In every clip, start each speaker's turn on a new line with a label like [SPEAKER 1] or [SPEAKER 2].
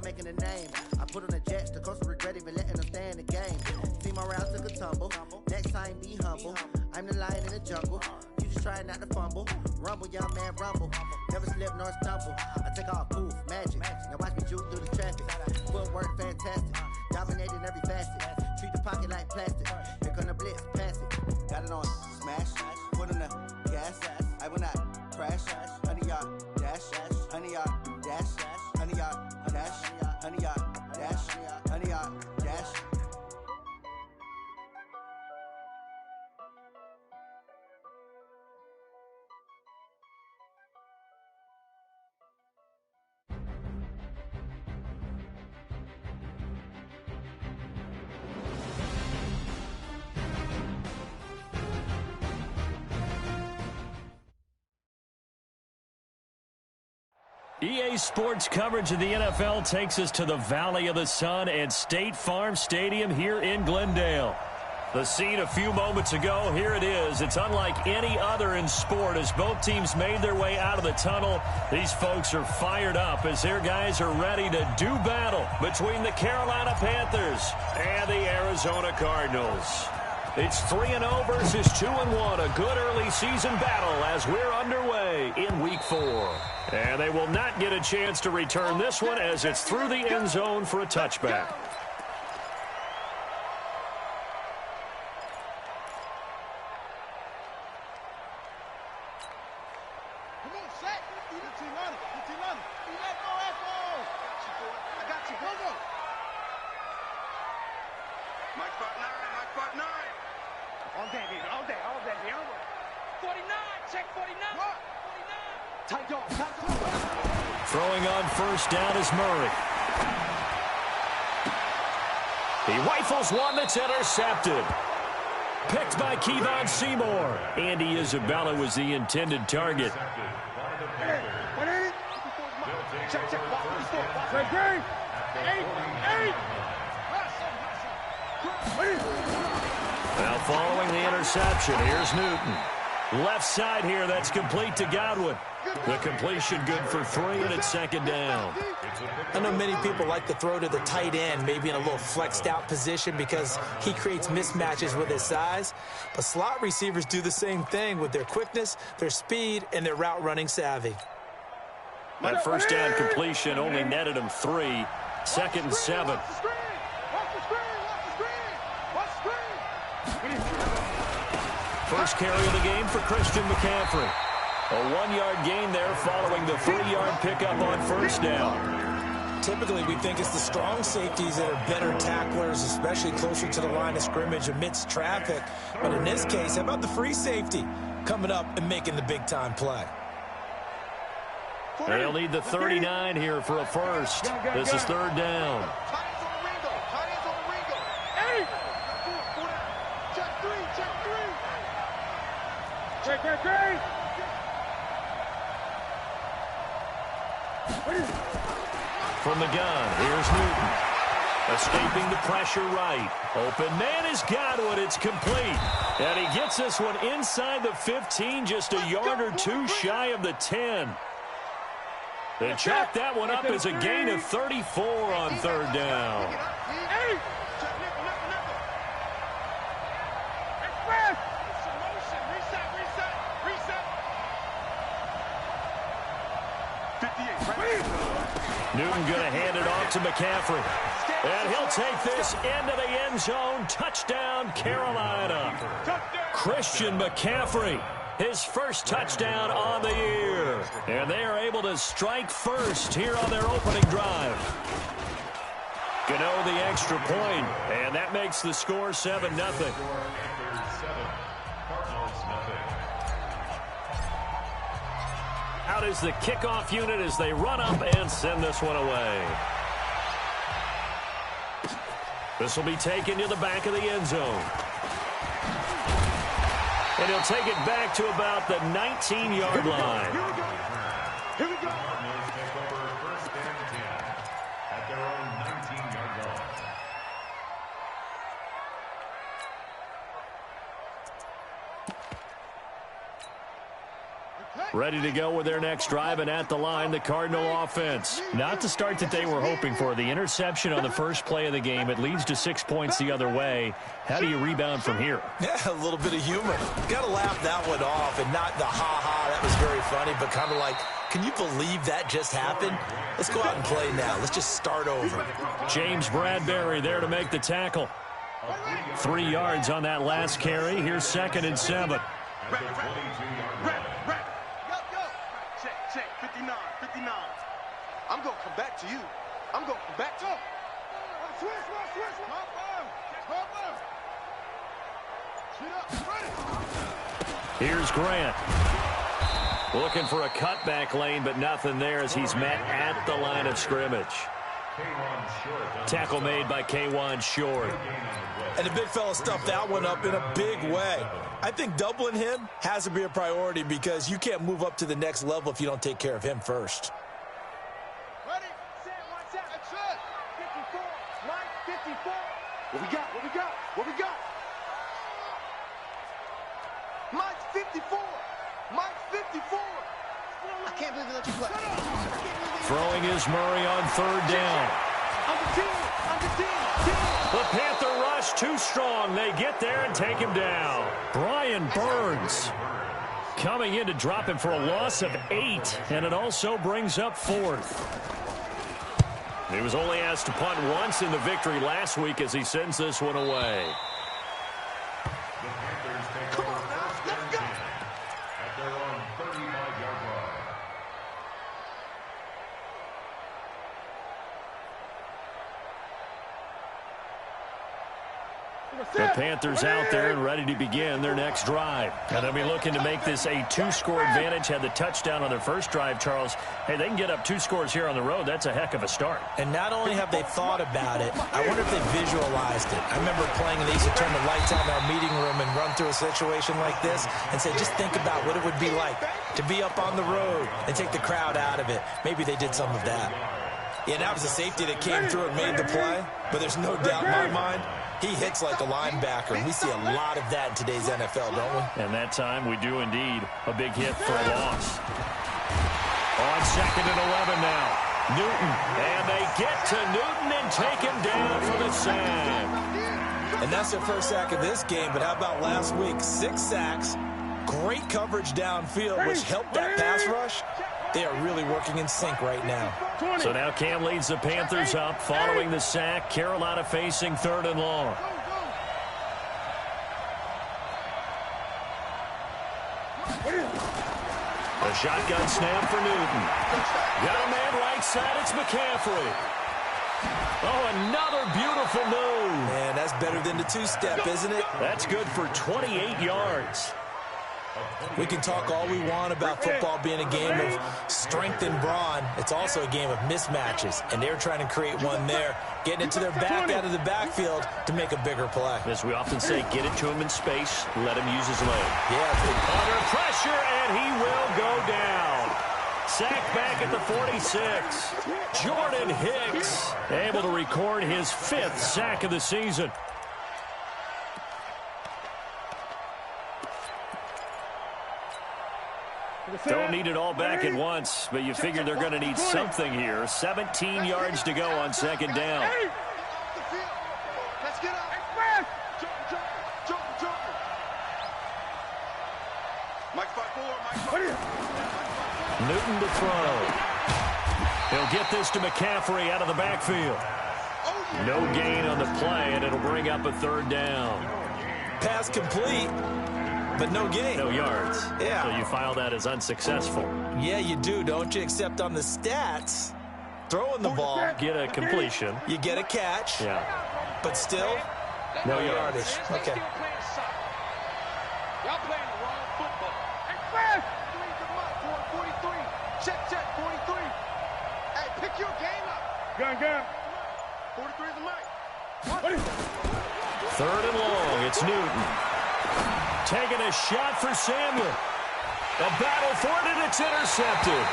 [SPEAKER 1] start making a name. I put on the Jets, the coach regret even letting them stay in the game. See my round took a tumble. Next time be humble. I'm the lion in the jungle. You just try not to fumble. Rumble, young man, rumble. Never slip nor stumble. I take off, poof, magic. Now watch me juke through the traffic. Footwork fantastic. Dominating every facet. Treat the pocket like plastic. Here come the blitz, pass it. Got it on smash. Put on the gas. I will not crash. 100 yard dash. 100 yard dash. 100 yard dash. 100 yard dash. 100 yard dash.
[SPEAKER 2] EA Sports coverage of the NFL takes us to the Valley of the Sun and State Farm Stadium here in Glendale. The scene a few moments ago, here it is. It's unlike any other in sport as both teams made their way out of the tunnel. These folks are fired up as their guys are ready to do battle between the Carolina Panthers and the Arizona Cardinals. It's 3-0 versus 2-1, a good early season battle as we're underway in Week 4. And they will not get a chance to return this one as it's through the end zone for a touchback. Throwing on first down is Murray. He rifles one that's intercepted. Picked by Kevon Seymour. Andy Isabella was the intended target. Now following the interception, here's Newton. Left side here, that's complete to Godwin. The completion good for 3, and it's second down.
[SPEAKER 3] I know many people like to throw to the tight end, maybe in a little flexed out position because he creates mismatches with his size. But slot receivers do the same thing with their quickness, their speed, and their route running savvy.
[SPEAKER 2] That first down completion only netted him 3. Second and 7. First carry of the game for Christian McCaffrey. A 1-yard gain there following the 3-yard pickup on first down.
[SPEAKER 3] Typically, we think it's the strong safeties that are better tacklers, especially closer to the line of scrimmage amidst traffic. But in this case, how about the free safety coming up and making the big-time play?
[SPEAKER 2] They'll need the 39 here for a first. This is third down. From the gun, here's Newton. Escaping the pressure right. Open man is Godwin. It's complete. And he gets this one inside the 15, just a yard or 2 shy of the 10. They chalk that one up as a gain of 34 on third down. Newton going to hand it off to McCaffrey. And he'll take this into the end zone. Touchdown, Carolina. Christian McCaffrey, his first touchdown on the year. And they are able to strike first here on their opening drive. Gano the extra point, and that makes the score 7-0. Out is the kickoff unit as they run up and send this one away. This will be taken to the back of the end zone. And he'll take it back to about the 19-yard line.
[SPEAKER 4] Here we go. First and 10 at their own 19-yard line. Okay.
[SPEAKER 2] Ready to go with their next drive, and at the line, the Cardinal offense. Not the start that they were hoping for. The interception on the first play of the game, it leads to 6 points the other way. How do you rebound from here?
[SPEAKER 3] Yeah, a little bit of humor. Got to laugh that one off, and not the ha-ha, that was very funny, but kind of like, can you believe that just happened? Let's go out and play now. Let's just start over.
[SPEAKER 2] James Bradbury there to make the tackle. 3 yards on that last carry. Here's 2nd and 7.
[SPEAKER 5] Check, 59. I'm going to come back to you. I'm going to come back to you. Switch.
[SPEAKER 2] Here's Grant. Looking for a cutback lane, but nothing there as he's met at the line of scrimmage. Tackle made by K1 Short.
[SPEAKER 3] And the big fella stuffed that one up in a big way. I think doubling him has to be a priority because you can't move up to the next level if you don't take care of him first.
[SPEAKER 5] Ready, set, watch out. That's it. 54, Mike, 54. What we got? Mike, 54. I can't believe they let you play.
[SPEAKER 2] Throwing is Murray on 3rd down. The Panther rush too strong. They get there and take him down. Brian Burns coming in to drop him for a loss of 8, and it also brings up 4th. He was only asked to punt once in the victory last week as he sends this one away.
[SPEAKER 5] Come on now, let's go.
[SPEAKER 4] At their own 35-yard line.
[SPEAKER 2] The Panthers out there and ready to begin their next drive. And they'll be looking to make this a 2-score advantage. Had the touchdown on their first drive, Charles. Hey, they can get up 2 scores here on the road. That's a heck of a start.
[SPEAKER 3] And not only have they thought about it, I wonder if they visualized it. I remember playing, and they used to turn the lights out in our meeting room and run through a situation like this and say, just think about what it would be like to be up on the road and take the crowd out of it. Maybe they did some of that. Yeah, that was a safety that came through and made the play. But there's no doubt in my mind, he hits like a linebacker, and we see a lot of that in today's NFL, don't we?
[SPEAKER 2] And that time, we do indeed. A big hit for a loss. On 2nd and 11 now. Newton, and they get to Newton and take him down for the sack.
[SPEAKER 3] And that's their first sack of this game, but how about last week? 6 sacks, great coverage downfield, which helped that pass rush. They are really working in sync right now.
[SPEAKER 2] So now Cam leads the Panthers up following the sack. Carolina facing 3rd and long. A shotgun snap for Newton. Got a man right side. It's McCaffrey. Oh, another beautiful move.
[SPEAKER 3] Man, that's better than the 2-step, isn't it?
[SPEAKER 2] That's good for 28 yards.
[SPEAKER 3] We can talk all we want about football being a game of strength and brawn. It's also a game of mismatches, and they're trying to create one there, getting it to their back out of the backfield to make a bigger play.
[SPEAKER 2] As we often say, get it to him in space, let him use his leg.
[SPEAKER 3] Yeah.
[SPEAKER 2] Under pressure, and he will go down. Sacked back at the 46. Jordan Hicks able to record his 5th sack of the season. Don't need it all back at once, but you figure they're going to need something here. 17 yards to go on 2nd down.
[SPEAKER 5] Let's get up. Jump. Mike 5-4.
[SPEAKER 2] Newton to throw. He'll get this to McCaffrey out of the backfield. No gain on the play, and it'll bring up a 3rd down.
[SPEAKER 3] Pass complete, but no gain.
[SPEAKER 2] No yards.
[SPEAKER 3] Yeah.
[SPEAKER 2] So you file that as unsuccessful.
[SPEAKER 3] Yeah, you do, don't you? Except on the stats, throwing the ball,
[SPEAKER 2] Get a completion.
[SPEAKER 3] you get a catch,
[SPEAKER 2] Yeah.
[SPEAKER 3] but still,
[SPEAKER 2] No
[SPEAKER 3] yardage.
[SPEAKER 2] yards.
[SPEAKER 3] Okay.
[SPEAKER 5] Y'all playing the wrong football. 43. Check, 43. Hey, pick your game up. Gun. 43 is the mic.
[SPEAKER 2] 3rd and long. It's Newton. Taking a shot for Samuel. A battle for it, and it's intercepted.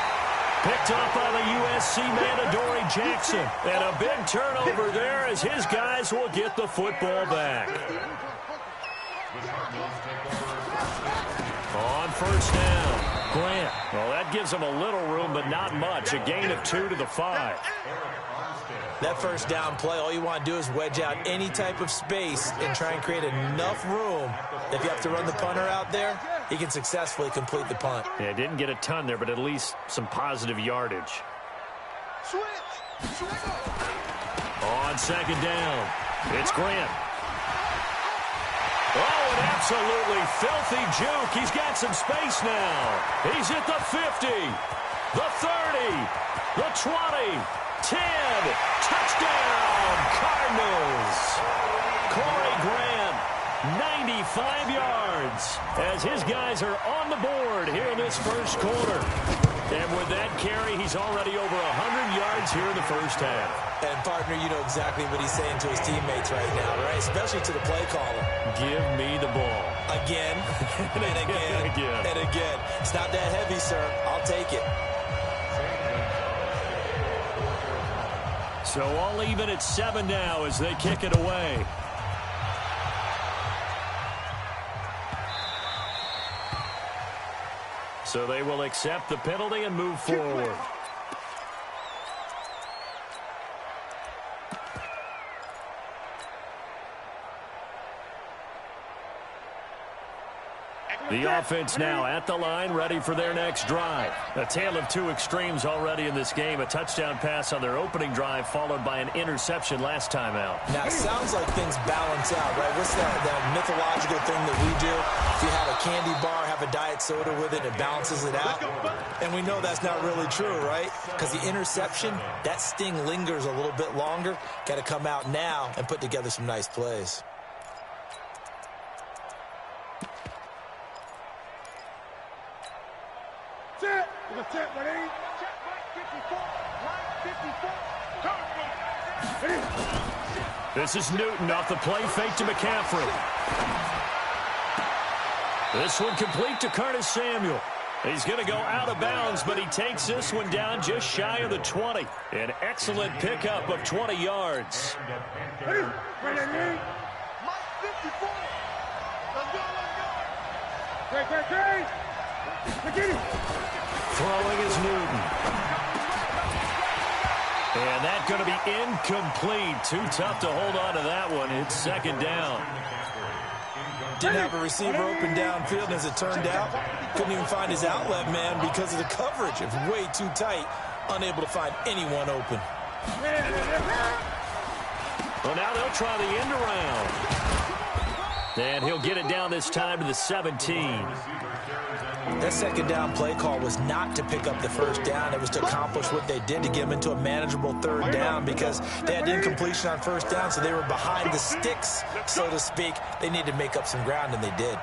[SPEAKER 2] Picked up by the USC man, Adoree Jackson. And a big turnover there as his guys will get the football back. On 1st down. Grant. Well, that gives them a little room, but not much. A gain of 2 to the 5.
[SPEAKER 3] That first down play, all you want to do is wedge out any type of space and try and create enough room. If you have to run the punter out there, he can successfully complete the punt.
[SPEAKER 2] Yeah, didn't get a ton there, but at least some positive yardage. On second down, it's Grant. Oh, an absolutely filthy juke. He's got some space now. He's at the 50, the 30, the 20, 10. Touchdown, Cardinals. Corey Grant, 95 yards, as his guys are on the board here in this first quarter. And with that carry, he's already over 100 yards here in the first half.
[SPEAKER 3] And, partner, you know exactly what he's saying to his teammates right now, right? Especially to the play caller.
[SPEAKER 2] Give me the ball.
[SPEAKER 3] Again, and again, and again. It's not that heavy, sir. I'll take it.
[SPEAKER 2] So all even at 7 now as they kick it away. So they will accept the penalty and move forward. The offense now at the line, ready for their next drive. A tale of two extremes already in this game. A touchdown pass on their opening drive, followed by an interception last time out.
[SPEAKER 3] Now, it sounds like things balance out, right? What's that mythological thing that we do? If you have a candy bar, have a diet soda with it, it balances it out. And we know that's not really true, right? Because the interception, that sting lingers a little bit longer. Got to come out now and put together some nice plays.
[SPEAKER 2] This is Newton off the play fake to McCaffrey. This one complete to Curtis Samuel. He's going to go out of bounds, but he takes this one down just shy of the 20. An excellent pickup of 20 yards. Throwing is Newton. And that's going to be incomplete. Too tough to hold on to that one. It's second down.
[SPEAKER 3] Didn't have a receiver open downfield, and as it turned out, couldn't even find his outlet man because of the coverage. It was way too tight, unable to find anyone open.
[SPEAKER 2] Well, now they'll try the end around. And he'll get it down this time to the 17.
[SPEAKER 3] That second down play call was not to pick up the first down. It was to accomplish what they did to get them into a manageable third down because they had incompletion on first down, so they were behind the sticks, so to speak. They needed to make up some ground, and they did.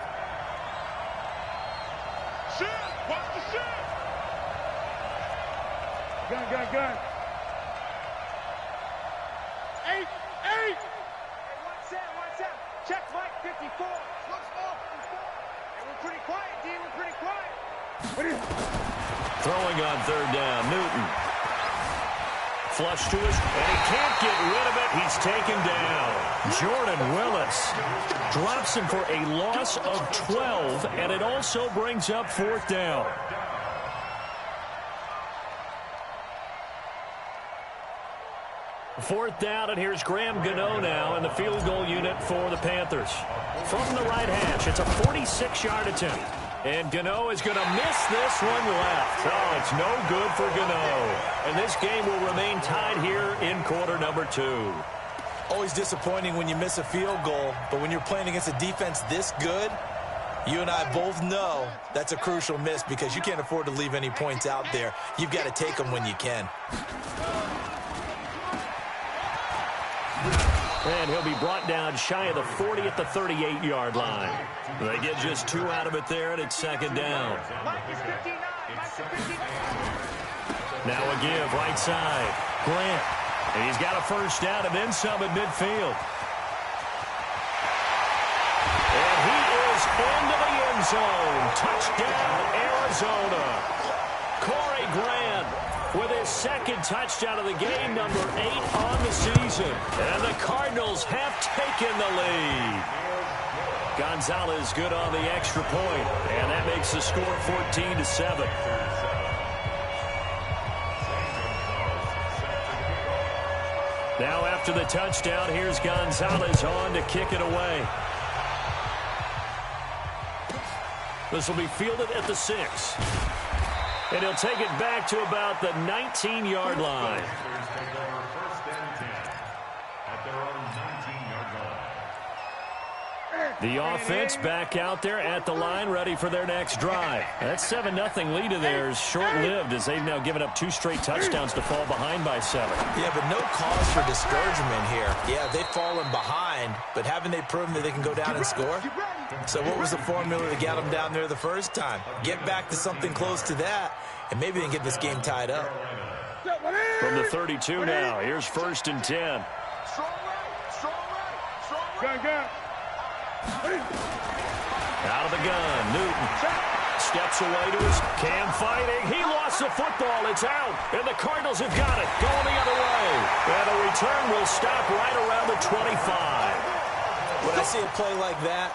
[SPEAKER 5] Gun. 8. Hey, one set. Check Mike 54. Looks off. Hey, we're pretty quiet, D. We're pretty quiet.
[SPEAKER 2] Throwing on third down, Newton. Flush to his, and he can't get rid of it. He's taken down. Jordan Willis drops him for a loss of 12, and it also brings up fourth down. Fourth down, and here's Graham Gano now in the field goal unit for the Panthers. From the right hash, it's a 46-yard attempt. And Gano is going to miss this one left. Oh, it's no good for Gano. And this game will remain tied here in quarter number 2.
[SPEAKER 3] Always disappointing when you miss a field goal, but when you're playing against a defense this good, you and I both know that's a crucial miss because you can't afford to leave any points out there. You've got to take them when you can.
[SPEAKER 2] And he'll be brought down shy of the 40 at the 38-yard line. They get just 2 out of it there, and it's second down. Now a give right side. Grant. And he's got a first down and then some at midfield. And he is into the end zone. Touchdown, Arizona. Corey Grant with his second touchdown of the game, number 8 on the season. And the Cardinals have taken the lead. Gonzalez good on the extra point, and that makes the score 14-7. Now after the touchdown, here's Gonzalez on to kick it away. This will be fielded at the 6. And he'll take it back to about the 19-yard line. The offense back out there at the line, ready for their next drive. That 7-0 lead of theirs short-lived as they've now given up 2 straight touchdowns to fall behind by 7.
[SPEAKER 3] Yeah, but no cause for discouragement here. Yeah, they've fallen behind, but haven't they proven that they can go down and score? So what was the formula to get them down there the first time? Get back to something close to that, and maybe they can get this game tied up.
[SPEAKER 2] From the 32 now, here's 1st and 10. Out of the gun, Newton steps away to his Cam fighting. He lost the football. It's out, and the Cardinals have got it. Going the other way. And the return will stop right around the 25.
[SPEAKER 3] When I see a play like that,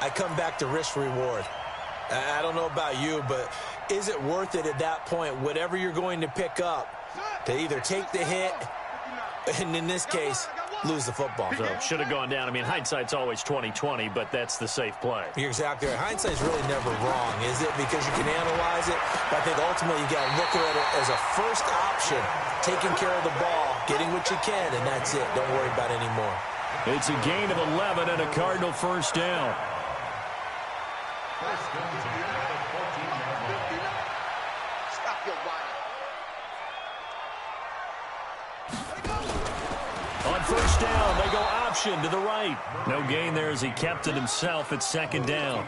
[SPEAKER 3] I come back to risk-reward. I don't know about you, but is it worth it at that point, whatever you're going to pick up, to either take the hit, and in this case, lose the football?
[SPEAKER 2] So should have gone down. I mean, hindsight's always 20/20, but that's the safe play.
[SPEAKER 3] You're exactly right. Hindsight's really never wrong, is it? Because you can analyze it, but I think ultimately you got to look at it as a first option, taking care of the ball, getting what you can, and that's it. Don't worry about it anymore.
[SPEAKER 2] It's a gain of 11 and a Cardinal first down.
[SPEAKER 5] Stop your whining.
[SPEAKER 2] On first down, they go option to the right. No gain there as he kept it himself at 2nd down.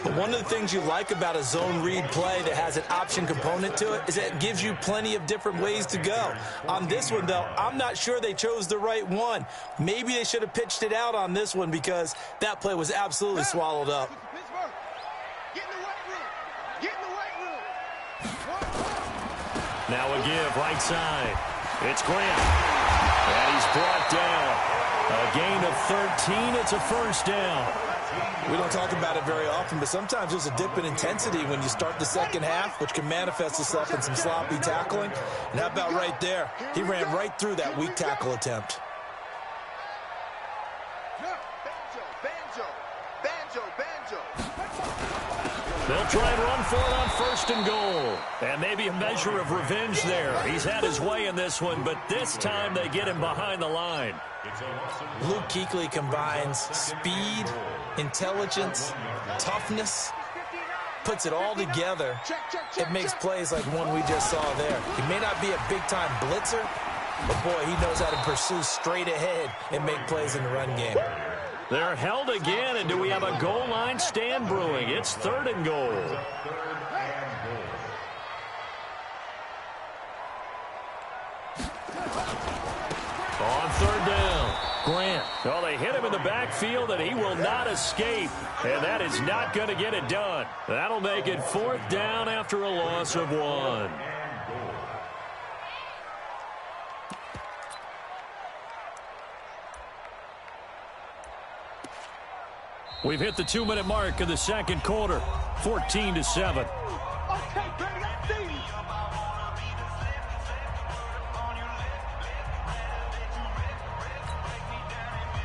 [SPEAKER 3] But one of the things you like about a zone read play that has an option component to it is that it gives you plenty of different ways to go. On this one, though, I'm not sure they chose the right one. Maybe they should have pitched it out on this one because that play was absolutely swallowed up.
[SPEAKER 5] Get in the weight room. Get in the weight room.
[SPEAKER 2] Now a give right side. It's Grant. And he's brought down. A gain of 13. It's a first down.
[SPEAKER 3] We don't talk about it very often, but sometimes there's a dip in intensity when you start the second half, which can manifest itself in some sloppy tackling. And how about right there? He ran right through that weak tackle attempt.
[SPEAKER 2] They'll try and run for it on 1st and goal. And maybe a measure of revenge there. He's had his way in this one, but this time they get him behind the line.
[SPEAKER 3] Luke Kuechly combines speed, intelligence, toughness, puts it all together. It makes plays like one we just saw there. He may not be a big-time blitzer, but boy, he knows how to pursue straight ahead and make plays in the run game.
[SPEAKER 2] They're held again, and do we have a goal line stand brewing? It's 3rd and goal. On 3rd down, Grant. Oh, they hit him in the backfield, and he will not escape. And that is not going to get it done. That'll make it 4th down after a loss of 1. We've hit the 2-minute mark of the 2nd quarter, 14-7.
[SPEAKER 5] Okay, baby, I see you.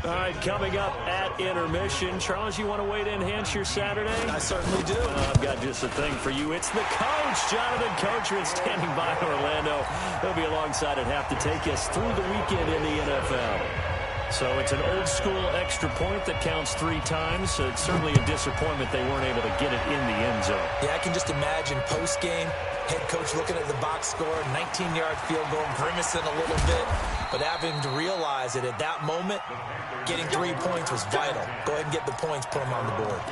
[SPEAKER 2] All right, coming up at intermission. Charles, you want to wait to enhance your Saturday?
[SPEAKER 3] I certainly do.
[SPEAKER 2] I've got just a thing for you. It's the coach, Jonathan Coachman, standing by in Orlando. He'll be alongside at half to take us through the weekend in the NFL. So it's an old-school extra point that counts 3 times. So it's certainly a disappointment they weren't able to get it in the end zone.
[SPEAKER 3] Yeah, I can just imagine post-game, head coach looking at the box score, 19-yard field goal, grimacing a little bit, but having to realize that at that moment, getting 3 points was vital. Go ahead and get the points, put them on the board.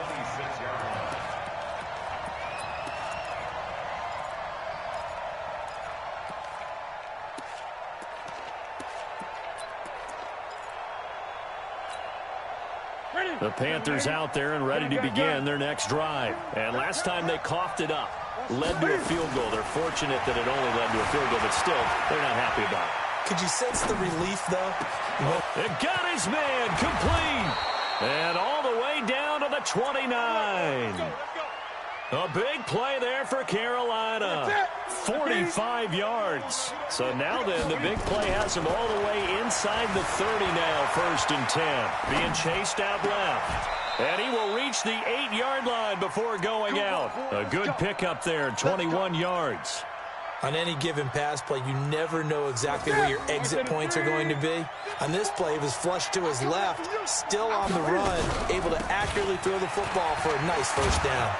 [SPEAKER 2] The Panthers out there and ready to begin their next drive. And last time they coughed it up, led to a field goal. They're fortunate that it only led to a field goal, but still, they're not happy about it.
[SPEAKER 3] Could you sense the relief, though?
[SPEAKER 2] It got his man complete. And all the way down to the 29. A big play there for Carolina. 45 yards. So now then, the big play has him all the way inside the 30 now, 1st and 10. Being chased out left. And he will reach the 8-yard line before going out. A good pickup there, 21 yards.
[SPEAKER 3] On any given pass play, you never know exactly where your exit points are going to be. On this play, he was flushed to his left, still on the run, able to accurately throw the football for a nice 1st down.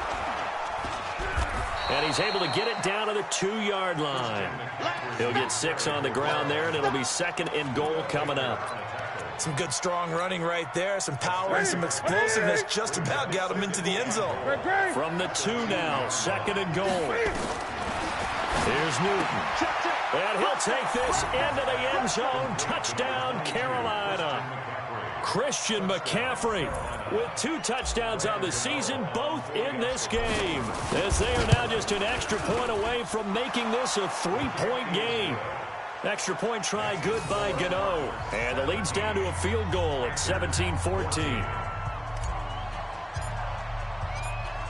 [SPEAKER 2] And he's able to get it down to the 2-yard line. He'll get 6 on the ground there, and it'll be 2nd and goal coming up.
[SPEAKER 3] Some good strong running right there, some power and some explosiveness, just about got him into the end zone.
[SPEAKER 2] From the 2 now, 2nd and goal. Here's Newton. And he'll take this into the end zone. Touchdown, Carolina. Christian McCaffrey with 2 touchdowns on the season, both in this game, as they are now just an extra point away from making this a 3-point game. Extra point try good by Gano. And the lead's down to a field goal at 17-14.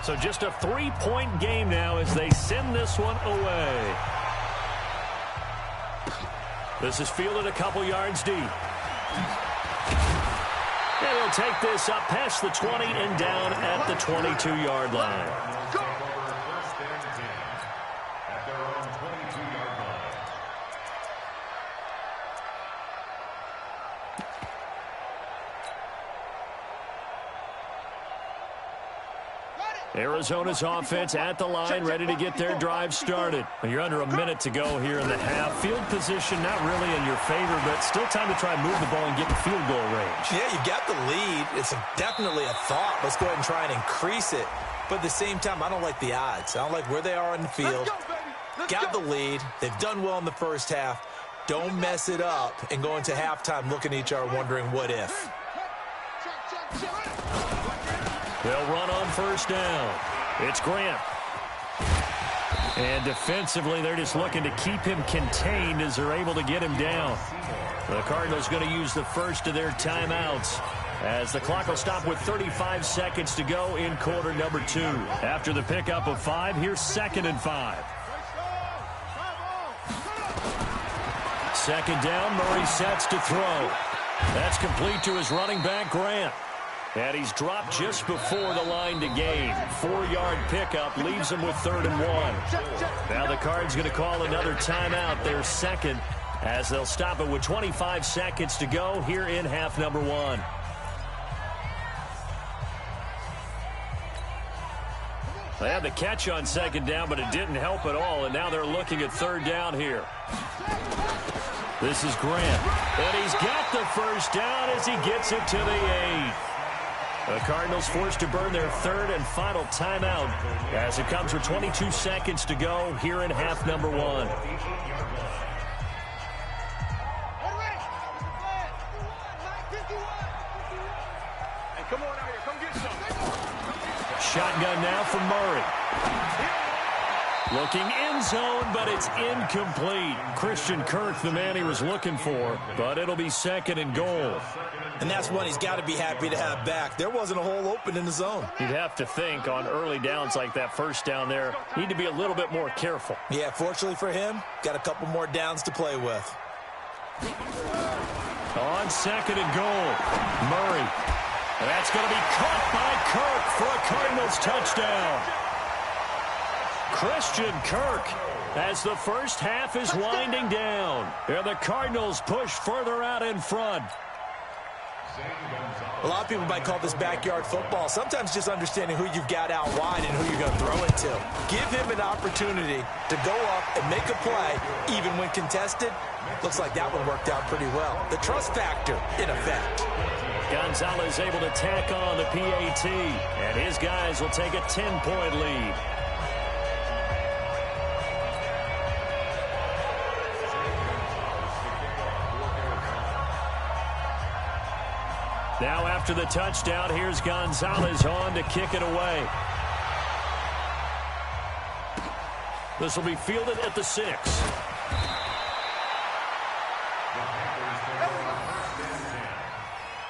[SPEAKER 2] So just a 3-point game now as they send this one away. This is fielded a couple yards deep. And he'll take this up past the 20 and down at the 22-yard line. Arizona's offense at the line, ready to get their drive started. You're under a minute to go here in the half. Field position not really in your favor, but still time to try and move the ball and get in field goal range.
[SPEAKER 3] Yeah, you got the lead. It's definitely a thought. Let's go ahead and try and increase it. But at the same time, I don't like the odds. I don't like where they are on the field. Got the lead. They've done well in the first half. Don't mess it up and go into halftime looking at each other wondering what if.
[SPEAKER 2] They'll run on 1st down. It's Grant. And defensively, they're just looking to keep him contained as they're able to get him down. The Cardinals going to use the first of their timeouts as the clock will stop with 35 seconds to go in quarter number 2. After the pickup of 5, here's 2nd and 5. 2nd down, Murray sets to throw. That's complete to his running back, Grant. And he's dropped just before the line to gain. 4-yard pickup leaves him with 3rd and 1. Now the Cards going to call another timeout, their 2nd, as they'll stop it with 25 seconds to go here in half number 1. They had the catch on 2nd down, but it didn't help at all, and now they're looking at 3rd down here. This is Grant, and he's got the 1st down as he gets it to the 8. The Cardinals forced to burn their 3rd and final timeout as it comes with 22 seconds to go here in half number 1.
[SPEAKER 5] Hey, come on out here. Come get some.
[SPEAKER 2] Shotgun now from Murray. Looking end zone, but it's incomplete. Christian Kirk, the man he was looking for, but it'll be 2nd and goal.
[SPEAKER 3] And that's one he's got to be happy to have back. There wasn't a hole open in the zone.
[SPEAKER 2] You'd have to think on early downs like that 1st down there, need to be a little bit more careful.
[SPEAKER 3] Yeah, fortunately for him, got a couple more downs to play with.
[SPEAKER 2] On 2nd and goal, Murray. And that's going to be caught by Kirk for a Cardinals touchdown. Christian Kirk, as the first half is winding down. And the Cardinals push further out in front.
[SPEAKER 3] A lot of people might call this backyard football. Sometimes just understanding who you've got out wide and who you're going to throw it to. Give him an opportunity to go up and make a play, even when contested. Looks like that one worked out pretty well. The trust factor, in effect.
[SPEAKER 2] Gonzalez able to tack on the PAT, and his guys will take a 10-point lead. Now after the touchdown, here's Gonzalez on to kick it away. This will be fielded at the 6.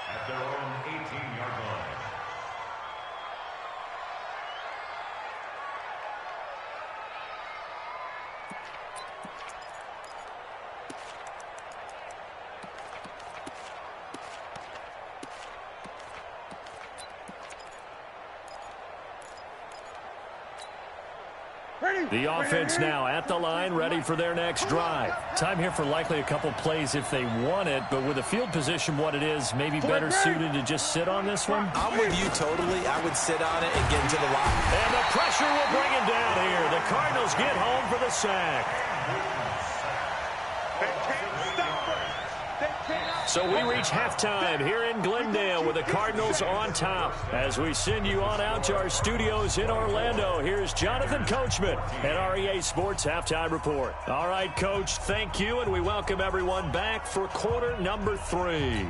[SPEAKER 4] At their own 18-yard line.
[SPEAKER 2] The offense now at the line, ready for their next drive. Time here for likely a couple plays if they want it, but with the field position what it is, maybe better suited to just sit on this one?
[SPEAKER 3] I'm with you totally. I would sit on it and get into the line.
[SPEAKER 2] And the pressure will bring him down here. The Cardinals get home for the sack. So we reach halftime here in Glendale with the Cardinals on top. As we send you on out to our studios in Orlando, here's Jonathan Coachman at REA Sports Halftime Report. All right, Coach, thank you, and we welcome everyone back for quarter number 3.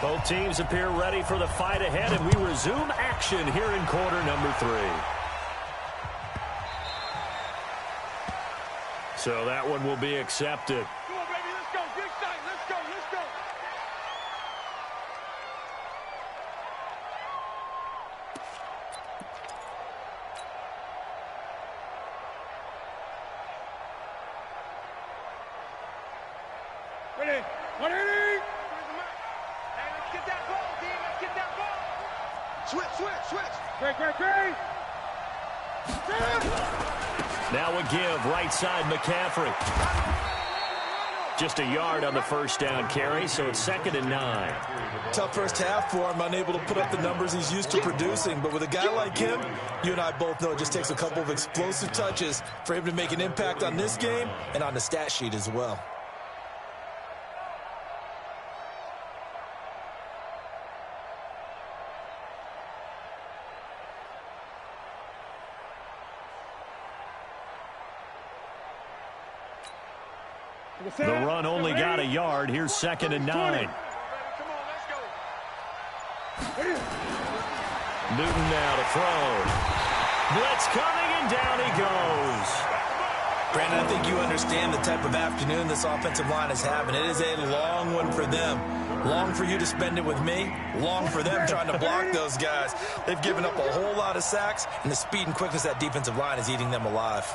[SPEAKER 2] Both teams appear ready for the fight ahead, and we resume action here in quarter number 3. So that one will be accepted.
[SPEAKER 5] Come on, baby, let's go. Big side, let's go, let's go. Ready, ready. Hey, let's get that ball, D. Let's get that ball. Switch. Great.
[SPEAKER 2] Now a give, right side McCaffrey. Just a yard on the first down carry, so it's 2nd and 9.
[SPEAKER 3] Tough first half for him, unable to put up the numbers he's used to producing. But with a guy like him, you and I both know it just takes a couple of explosive touches for him to make an impact on this game and on the stat sheet as well.
[SPEAKER 2] The run only got a yard. Here's 2nd and 9.
[SPEAKER 5] Come on, let's go.
[SPEAKER 2] Newton now to throw. Blitz coming, and down he goes.
[SPEAKER 3] Brandon, I think you understand the type of afternoon this offensive line is having. It is a long one for them. Long for you to spend it with me. Long for them trying to block those guys. They've given up a whole lot of sacks, and the speed and quickness of that defensive line is eating them alive.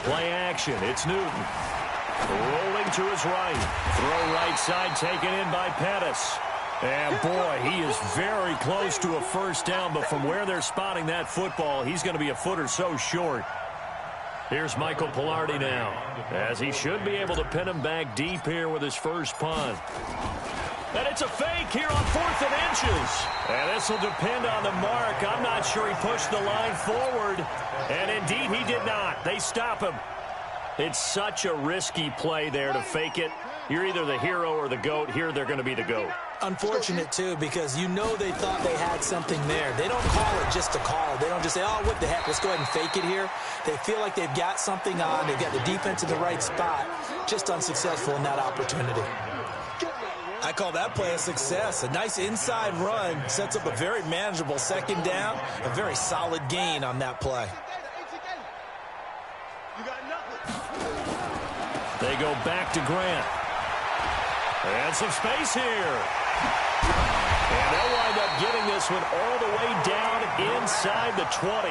[SPEAKER 2] Play action. It's Newton. Rolling to his right. Throw right side taken in by Pettis. And boy, he is very close to a first down, but from where they're spotting that football, he's going to be a foot or so short. Here's Michael Pilardi now, as he should be able to pin him back deep here with his first punt. And it's a fake here on 4th and inches. And this will depend on the mark. I'm not sure he pushed the line forward. And indeed, he did not. They stop him. It's such a risky play there to fake it. You're either the hero or the GOAT. Here, they're going to be the GOAT.
[SPEAKER 3] Unfortunate, too, because you know they thought they had something there. They don't call it just to call. They don't just say, oh, what the heck, let's go ahead and fake it here. They feel like they've got something on. They've got the defense in the right spot. Just unsuccessful in that opportunity. I call that play a success. A nice inside run sets up a very manageable 2nd down. A very solid gain on that play.
[SPEAKER 2] They go back to Grant. And some space here. And they'll wind up getting this one all the way down inside the 20.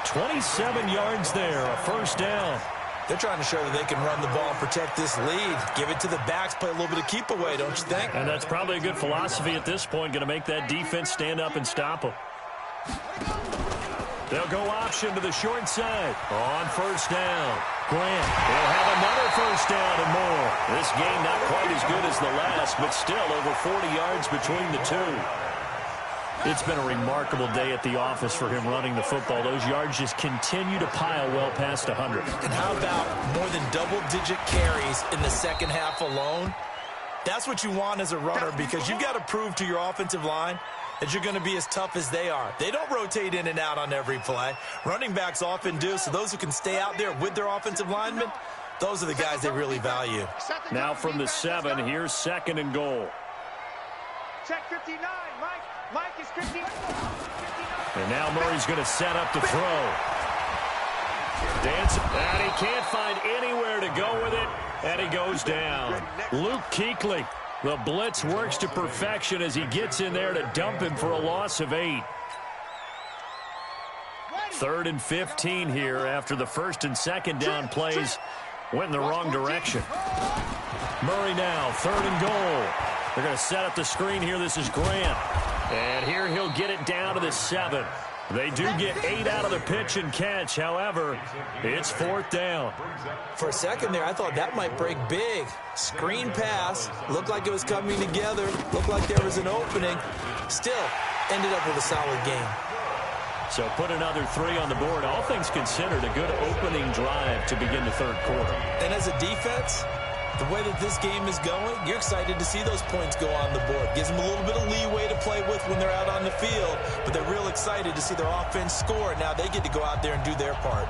[SPEAKER 2] 27 yards there, a first down.
[SPEAKER 3] They're trying to show that they can run the ball and protect this lead. Give it to the backs, play a little bit of keep away, don't you think?
[SPEAKER 2] And that's probably a good philosophy at this point, going to make that defense stand up and stop them. They'll go option to the short side. On first down. Grant will have another first down and more. This game not quite as good as the last, but still over 40 yards between the two. It's been a remarkable day at the office for him running the football. Those yards just continue to pile well past 100.
[SPEAKER 3] And how about more than double-digit carries in the second half alone? That's what you want as a runner, because you've got to prove to your offensive line that you're going to be as tough as they are. They don't rotate in and out on every play. Running backs often do, so those who can stay out there with their offensive linemen, those are the guys they really value.
[SPEAKER 2] Now from the 7, here's 2nd and goal.
[SPEAKER 5] Check 59, Mike is 59.
[SPEAKER 2] And now Murray's going to set up to throw. Dancing, and he can't find anywhere to go with it, and he goes down. Luke Kuechly, the blitz works to perfection as he gets in there to dump him for a loss of 8. 3rd and 15 here after the 1st and 2nd down plays went in the wrong direction. Murray now, 3rd and goal. They're going to set up the screen here. This is Grant. And here he'll get it down to the 7. They do get 8 out of the pitch and catch. However, it's 4th down.
[SPEAKER 3] For a second there, I thought that might break big. Screen pass. Looked like it was coming together. Looked like there was an opening. Still, ended up with a solid game.
[SPEAKER 2] So put another 3 on the board. All things considered, a good opening drive to begin the 3rd quarter.
[SPEAKER 3] And as a defense, the way that this game is going, you're excited to see those points go on the board. Gives them a little bit of leeway to play with when they're out on the field, but they're real excited to see their offense score. Now they get to go out there and do their part.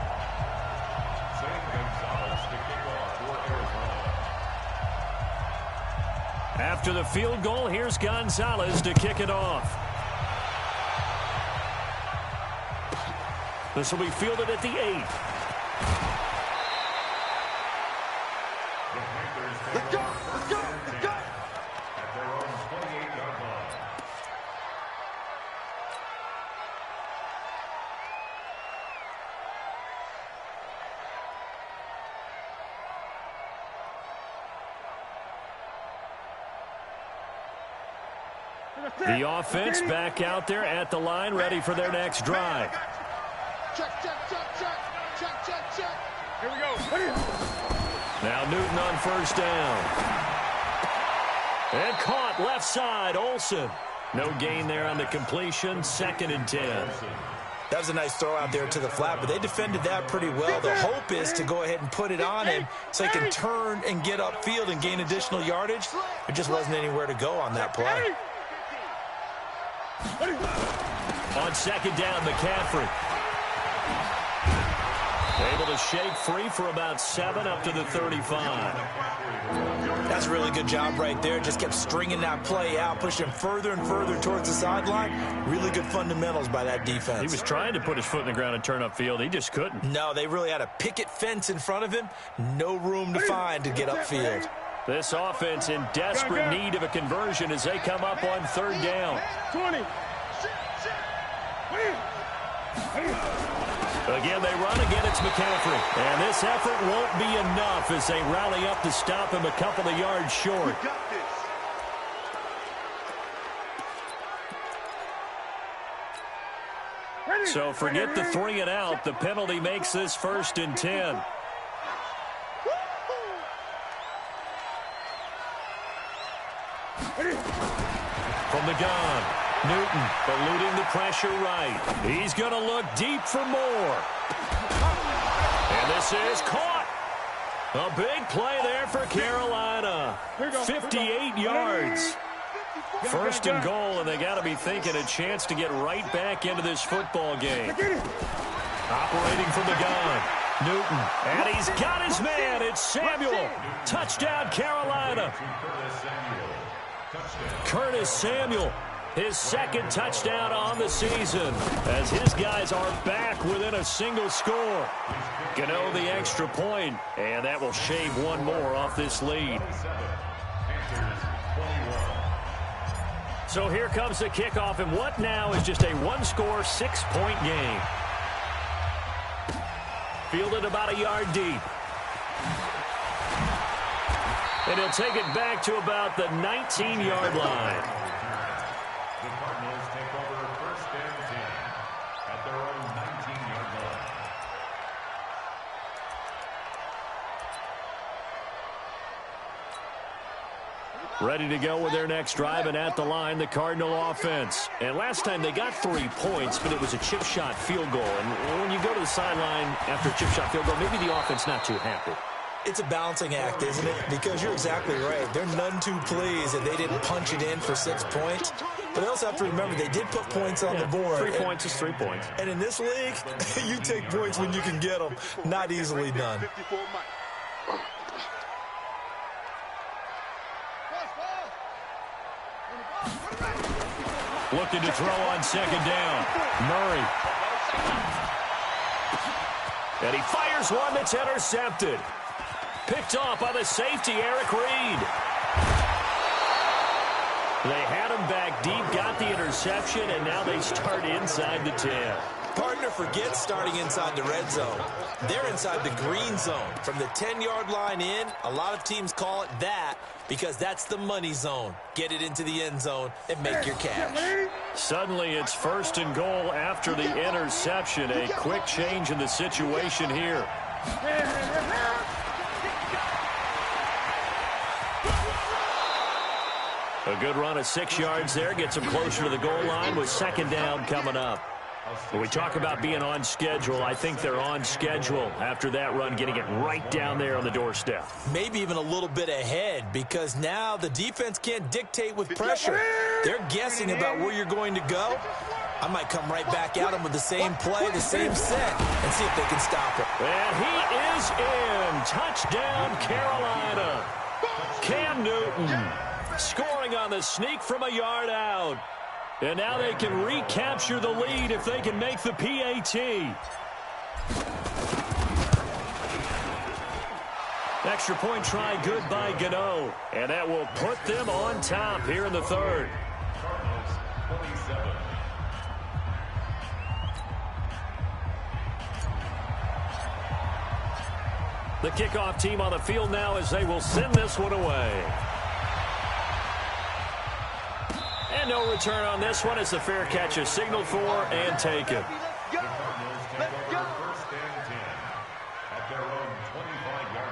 [SPEAKER 2] After the field goal, here's Gonzalez to kick it off. This will be fielded at the 8.
[SPEAKER 5] Let's go, let's go, let's go.
[SPEAKER 4] At their own 28-yard line.
[SPEAKER 2] The offense back out there at the line, ready for their next drive.
[SPEAKER 5] Check, check, check, check, check, check, check. Here we go.
[SPEAKER 2] Now Newton on 1st down. And caught left side, Olsen. No gain there on the completion, 2nd and 10.
[SPEAKER 3] That was a nice throw out there to the flat, but they defended that pretty well. The hope is to go ahead and put it on him so he can turn and get upfield and gain additional yardage. There just wasn't anywhere to go on that play.
[SPEAKER 2] On 2nd down, McCaffrey. Able to shake free for about 7 up to the 35.
[SPEAKER 3] That's a really good job right there. Just kept stringing that play out, pushing him further and further towards the sideline. Really good fundamentals by that defense.
[SPEAKER 2] He was trying to put his foot in the ground and turn upfield. He just couldn't.
[SPEAKER 3] No, they really had a picket fence in front of him. No room to find to get upfield.
[SPEAKER 2] This offense in desperate need of a conversion as they come up on 3rd down.
[SPEAKER 5] 20.
[SPEAKER 2] Again, they run. Again, it's McCaffrey. And this effort won't be enough as they rally up to stop him a couple of yards short. So forget the 3 and out. The penalty makes this 1st and 10. From the gun, Newton eluding the pressure right. He's going to look deep for more. And this is caught. A big play there for Carolina. 58 yards. 1st and goal, and they got to be thinking a chance to get right back into this football game. Operating from the gun, Newton, and he's got his man. It's Samuel. Touchdown, Carolina. Curtis Samuel, his 2nd touchdown on the season, as his guys are back within a single score. Gano the extra point, and that will shave 1 more off this lead. So here comes the kickoff, and what now is just a 1-score, 6-point game. Fielded about a yard deep. And he'll take it back to about the 19-yard line.
[SPEAKER 4] The Cardinals take over 1st and 10 at their own 19-yard line.
[SPEAKER 2] Ready to go with their next drive, and at the line, the Cardinal offense. And last time they got 3 points, but it was a chip shot field goal. And when you go to the sideline after a chip shot field goal, maybe the offense not too happy.
[SPEAKER 3] It's a balancing act, isn't it? Because you're exactly right. They're none too pleased that they didn't punch it in for 6 points. But they also have to remember they did put points on the board.
[SPEAKER 2] 3 points is 3 points.
[SPEAKER 3] And in this league, you take points when you can get them. Not easily done.
[SPEAKER 2] Looking to throw on 2nd down. Murray. And he fires one that's intercepted. Picked off by the safety, Eric Reed. They had him back deep, got the interception, and now they start inside the 10.
[SPEAKER 3] partner forgets starting inside the red zone. They're inside the green zone. From the 10-yard line in, a lot of teams call it that because that's the money zone. Get it into the end zone and make your cash.
[SPEAKER 2] Suddenly it's 1st and goal after the interception. A quick change in the situation here. A good run of 6 yards there. Gets them closer to the goal line with 2nd down coming up. When we talk about being on schedule, I think they're on schedule after that run, getting it right down there on the doorstep.
[SPEAKER 3] Maybe even a little bit ahead because now the defense can't dictate with pressure. They're guessing about where you're going to go. I might come right back at them with the same play, the same set, and see if they can stop it.
[SPEAKER 2] And he is in. Touchdown, Carolina. Cam Newton scoring on the sneak from a yard out. And now they can recapture the lead if they can make the PAT. Extra point try good by Gano. And that will put them on top here in the 3rd. The kickoff team on the field now as they will send this one away. And no return on this one as the fair catch is signaled for and taken.
[SPEAKER 4] Let's go. First and 10 at their own 25-yard line.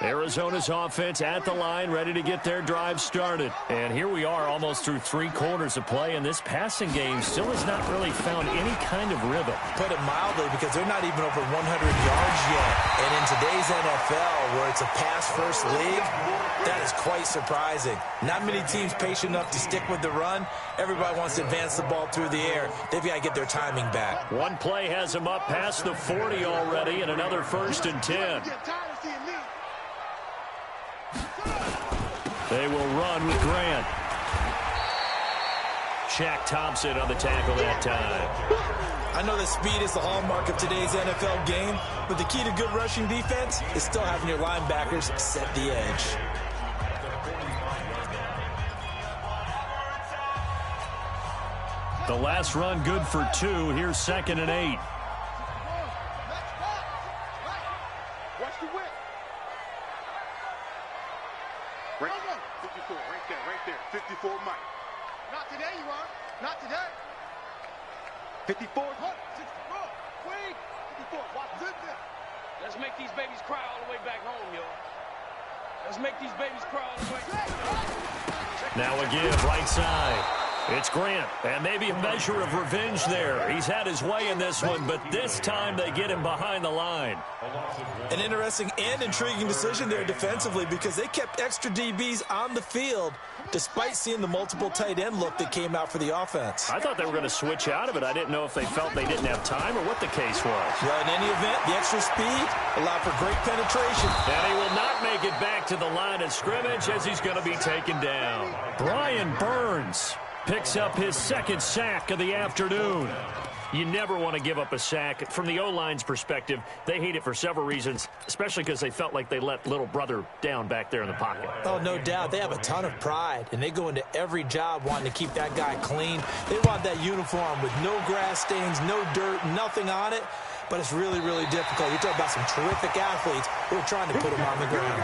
[SPEAKER 2] Arizona's offense at the line, ready to get their drive started. And here we are almost through 3 quarters of play, and this passing game still has not really found any kind of rhythm.
[SPEAKER 3] Put it mildly, because they're not even over 100 yards yet. And in today's NFL, where it's a pass-first league, that is quite surprising. Not many teams patient enough to stick with the run. Everybody wants to advance the ball through the air. They've got to get their timing back.
[SPEAKER 2] One play has them up past the 40 already, and another 1st and 10. They will run with Grant. Shaq Thompson on the tackle that time.
[SPEAKER 3] I know that speed is the hallmark of today's NFL game, but the key to good rushing defense is still having your linebackers set the edge.
[SPEAKER 2] The last run good for 2. Here's 2nd and 8.
[SPEAKER 5] Watch the whip. Right, 54, right there. 54, Mike. Not today, you are. Not today. 54. 54. Watch this.
[SPEAKER 6] Let's make these babies cry all the way back home, yo. Let's make these babies cry all the way.
[SPEAKER 2] Now a give, right side. It's Grant, and maybe a measure of revenge there. He's had his way in this one, but this time they get him behind the line.
[SPEAKER 3] An interesting and intriguing decision there defensively because they kept extra DBs on the field despite seeing the multiple tight end look that came out for the offense.
[SPEAKER 2] I thought they were going to switch out of it. I didn't know if they felt they didn't have time or what the case was.
[SPEAKER 3] Well, in any event, the extra speed allowed for great penetration.
[SPEAKER 2] And he will not make it back to the line of scrimmage as he's going to be taken down. Brian Burns picks up his 2nd sack of the afternoon. You never want to give up a sack. From the O-line's perspective, they hate it for several reasons, especially because they felt like they let little brother down back there in the pocket.
[SPEAKER 3] Oh, no doubt. They have a ton of pride, and they go into every job wanting to keep that guy clean. They want that uniform with no grass stains, no dirt, nothing on it, but it's really, really difficult. You're talking about some terrific athletes who are trying to put him on the ground.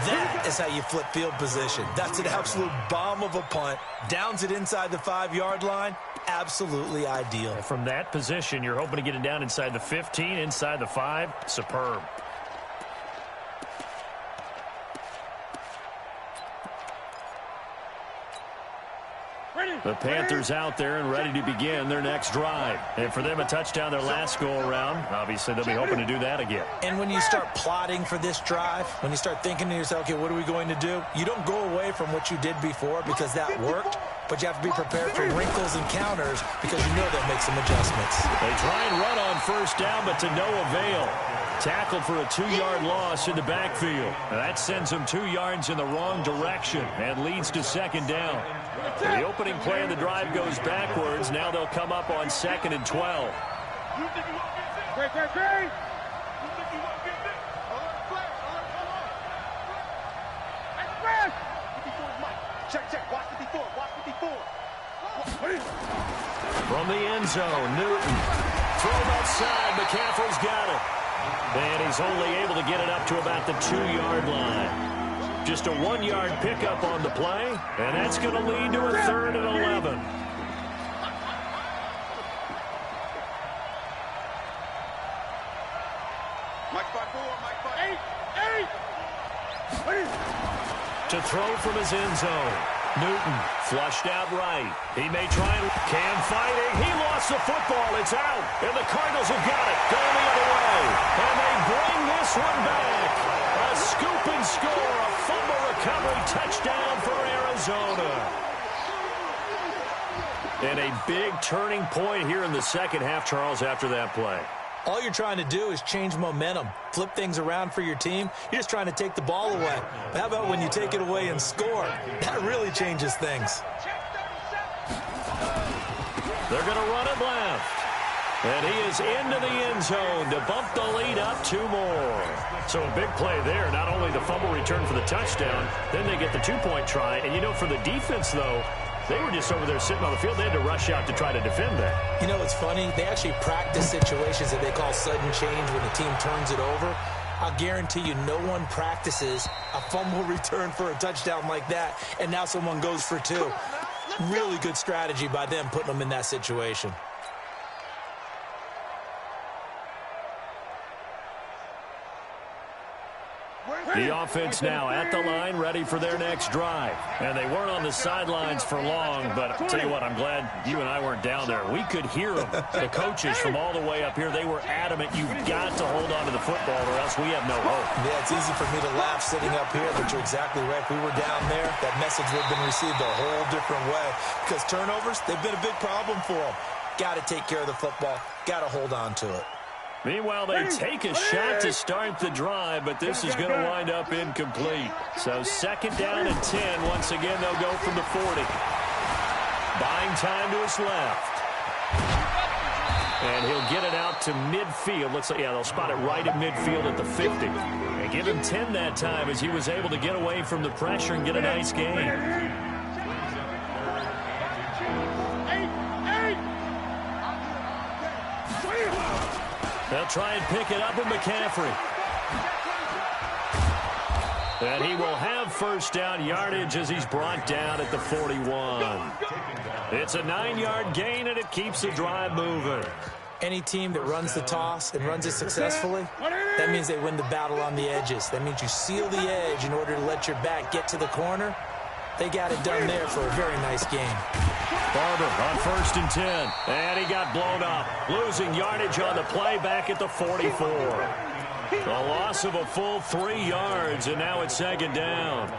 [SPEAKER 3] That is how you flip field position. That's an absolute bomb of a punt. Downs it inside the 5-yard line. Absolutely ideal.
[SPEAKER 2] From that position, you're hoping to get it down inside the 15, inside the 5. Superb. The Panthers out there and ready to begin their next drive. And for them, a touchdown their last go-around. Obviously, they'll be hoping to do that again.
[SPEAKER 3] And when you start plotting for this drive, when you start thinking to yourself, okay, what are we going to do? You don't go away from what you did before because that worked, but you have to be prepared for wrinkles and counters because you know they'll make some adjustments.
[SPEAKER 2] They try and run on 1st down, but to no avail. Tackled for a 2-yard loss in the backfield. And that sends them 2 yards in the wrong direction and leads to 2nd down. The opening play of the drive goes backwards. Now they'll come up on 2nd and 12.
[SPEAKER 5] Great. You think you won't get this? Alert flash. Express. 54 is Mike. Check. Watch 54.
[SPEAKER 2] From the end zone, Newton. Throw outside. McCaffrey's got it. And he's only able to get it up to about the 2-yard line. Just a 1-yard pickup on the play, and that's going to lead to a 3rd and 11.
[SPEAKER 5] Mike 5-4. 8.
[SPEAKER 2] To throw from his end zone. Newton flushed out right. He may try and Cam fighting. He lost the football. It's out. And the Cardinals have got it. Going the other way. And they bring this one back. A scoop and score. A fumble recovery touchdown for Arizona. And a big turning point here in the second half, Charles, after that play.
[SPEAKER 3] All you're trying to do is change momentum, flip things around for your team. You're just trying to take the ball away. But how about when you take it away and score? That really changes things.
[SPEAKER 2] They're going to run it left. And he is into the end zone to bump the lead up 2 more. So a big play there. Not only the fumble return for the touchdown, then they get the 2-point try. And, you know, for the defense, though, they were just over there sitting on the field. They had to rush out to try to defend that.
[SPEAKER 3] You know, it's funny. They actually practice situations that they call sudden change when the team turns it over. I'll guarantee you no one practices a fumble return for a touchdown like that, and now someone goes for 2. Really good strategy by them putting them in that situation.
[SPEAKER 2] The offense now at the line, ready for their next drive. And they weren't on the sidelines for long, but I'll tell you what, I'm glad you and I weren't down there. We could hear them, the coaches from all the way up here. They were adamant, you've got to hold on to the football or else we have no hope.
[SPEAKER 3] Yeah, it's easy for me to laugh sitting up here, but you're exactly right. If we were down there, that message would have been received a whole different way. Because turnovers, they've been a big problem for them. Got to take care of the football. Got to hold on to it.
[SPEAKER 2] Meanwhile, they take a shot to start the drive, but this is going to wind up incomplete. So 2nd down and 10. Once again, they'll go from the 40. Buying time to his left. And he'll get it out to midfield. Looks like, yeah, they'll spot it right at midfield at the 50. And give him 10 that time as he was able to get away from the pressure and get a nice gain. They'll try and pick it up with McCaffrey. And he will have 1st down yardage as he's brought down at the 41. It's a 9-yard gain, and it keeps the drive moving.
[SPEAKER 3] Any team that runs the toss and runs it successfully, that means they win the battle on the edges. That means you seal the edge in order to let your back get to the corner. They got it done there for a very nice game.
[SPEAKER 2] Barber on 1st and 10. And he got blown up. Losing yardage on the play back at the 44. A loss of a full 3 yards, and now it's 2nd down.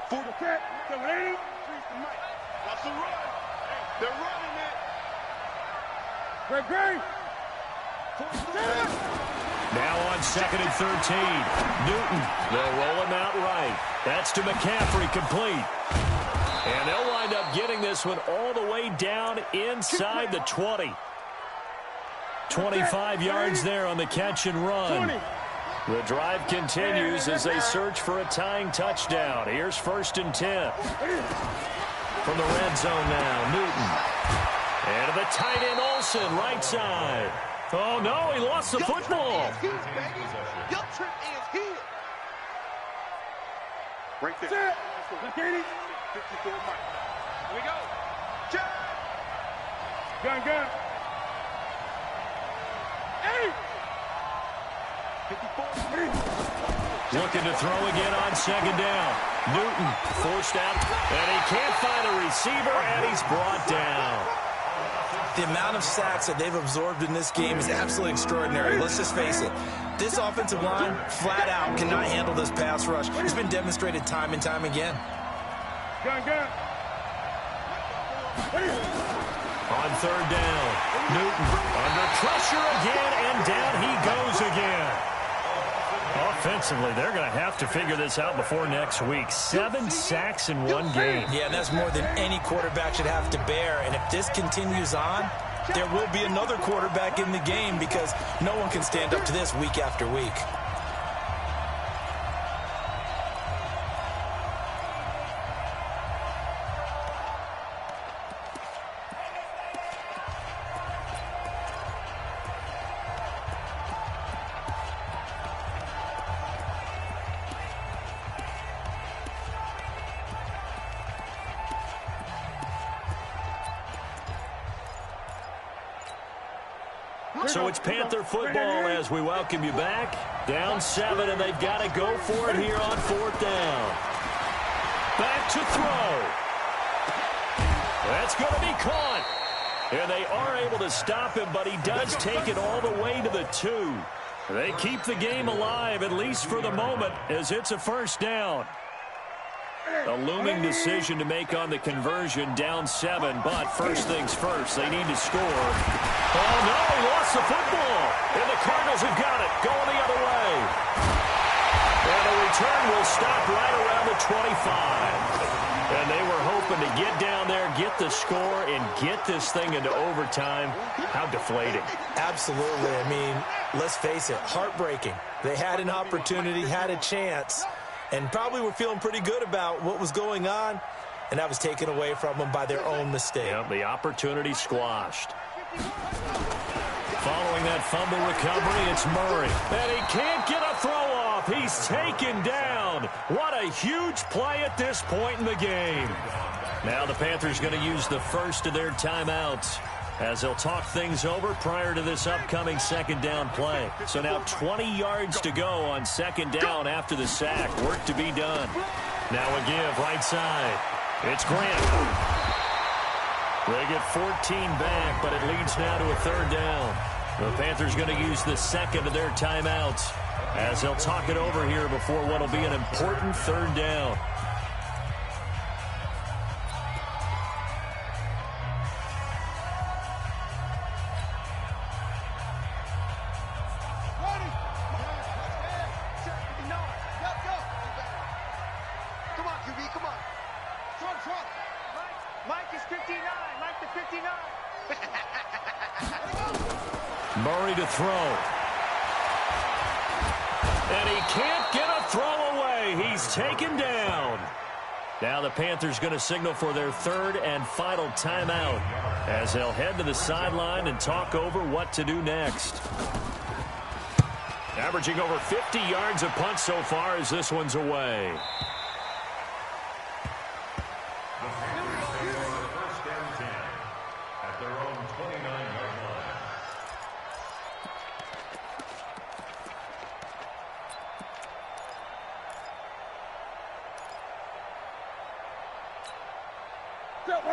[SPEAKER 5] For the cat, the lady, that's a run. They're running it. Great.
[SPEAKER 2] Now on 2nd and 13. Newton, they'll roll him out right. That's to McCaffrey, complete. And they'll wind up getting this one all the way down inside the 20. 25 yards there on the catch and run. The drive continues as they search for a tying touchdown. Here's 1st and 10. From the red zone now, Newton. And to the tight end, Olsen, right side. Oh, no, he lost the football.
[SPEAKER 5] Your trip is here. Right there. 54 Mike. Here we go. Check. Gun. 8. 54.
[SPEAKER 2] Looking to throw again on 2nd down. Newton forced out, and he can't find a receiver, and he's brought down.
[SPEAKER 3] The amount of sacks that they've absorbed in this game is absolutely extraordinary. Let's just face it. This offensive line, flat out, cannot handle this pass rush. It's been demonstrated time and time again.
[SPEAKER 5] Gun.
[SPEAKER 2] On 3rd down, Newton under pressure again, and down he goes again. defensively, they're going to have to figure this out before next week. 7 sacks in one game.
[SPEAKER 3] Yeah, and that's more than any quarterback should have to bear. And if this continues on, there will be another quarterback in the game because no one can stand up to this week after week.
[SPEAKER 2] So it's Panther football as we welcome you back. Down 7, and they've got to go for it here on 4th down. Back to throw. That's going to be caught. And they are able to stop him, but he does take it all the way to the 2. They keep the game alive, at least for the moment, as it's a 1st down. A looming decision to make on the conversion, down 7, but first things first, they need to score. Oh, no, he lost the football, and the Cardinals have got it, going the other way. And the return will stop right around the 25. And they were hoping to get down there, get the score, and get this thing into overtime. How deflating.
[SPEAKER 3] Absolutely. I mean, let's face it, heartbreaking. They had an opportunity, had a chance, and probably were feeling pretty good about what was going on, and that was taken away from them by their own mistake.
[SPEAKER 2] Yep, the opportunity squashed. Following that fumble recovery, it's Murray. And he can't get a throw off. He's taken down. What a huge play at this point in the game. Now the Panthers going to use the first of their timeouts as they'll talk things over prior to this upcoming 2nd down play. So now 20 yards to go on 2nd down after the sack. Work to be done. Now a give right side. It's Grant. They get 14 back, but it leads now to a 3rd down. The Panthers going to use the 2nd of their timeouts as they'll talk it over here before what will be an important 3rd down. Murray to throw. And he can't get a throw away. He's taken down. Now the Panthers going to signal for their 3rd and final timeout as they'll head to the sideline and talk over what to do next. Averaging over 50 yards a punt so far as this one's away.